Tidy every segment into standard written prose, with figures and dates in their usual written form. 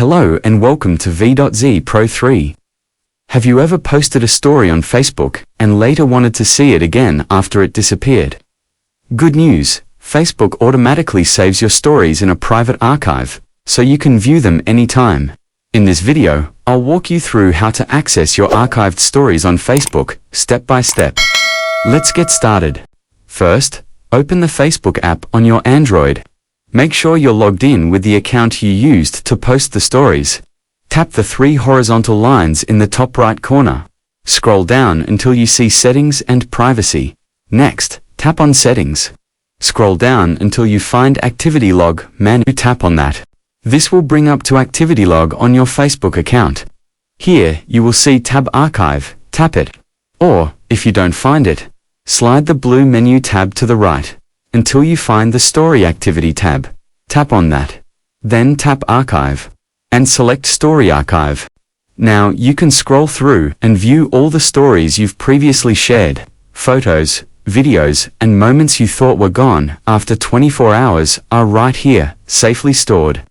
Hello and welcome to V.Z Pro 3. Have you ever posted a story on Facebook and later wanted to see it again after it disappeared? Good news, Facebook automatically saves your stories in a private archive, so you can view them anytime. In this video, I'll walk you through how to access your archived stories on Facebook, step by step. Let's get started. First, open the Facebook app on your Android. Make sure you're logged in with the account you used to post the stories. Tap the three horizontal lines in the top right corner. Scroll down until you see Settings and Privacy. Next, tap on Settings. Scroll down until you find Activity Log. Tap on that. This will bring up to Activity Log on your Facebook account. Here, you will see Tab Archive. Tap it. Or, if you don't find it, slide the blue menu tab to the right until you find the Story Activity tab. Tap on that. Then tap Archive and select Story Archive. Now you can scroll through and view all the stories you've previously shared. Photos, videos, and moments you thought were gone after 24 hours are right here, safely stored.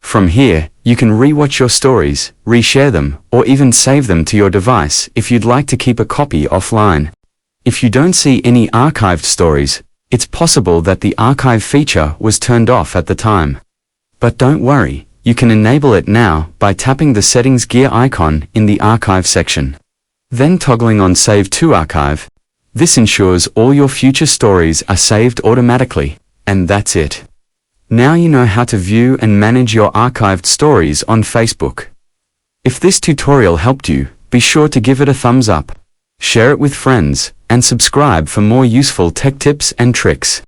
From here, you can re-watch your stories, reshare them, or even save them to your device if you'd like to keep a copy offline. If you don't see any archived stories, it's possible that the archive feature was turned off at the time. But don't worry, you can enable it now by tapping the settings gear icon in the archive section. Then toggling on Save to Archive. This ensures all your future stories are saved automatically, and that's it. Now you know how to view and manage your archived stories on Facebook. If this tutorial helped you, be sure to give it a thumbs up, share it with friends, and subscribe for more useful tech tips and tricks.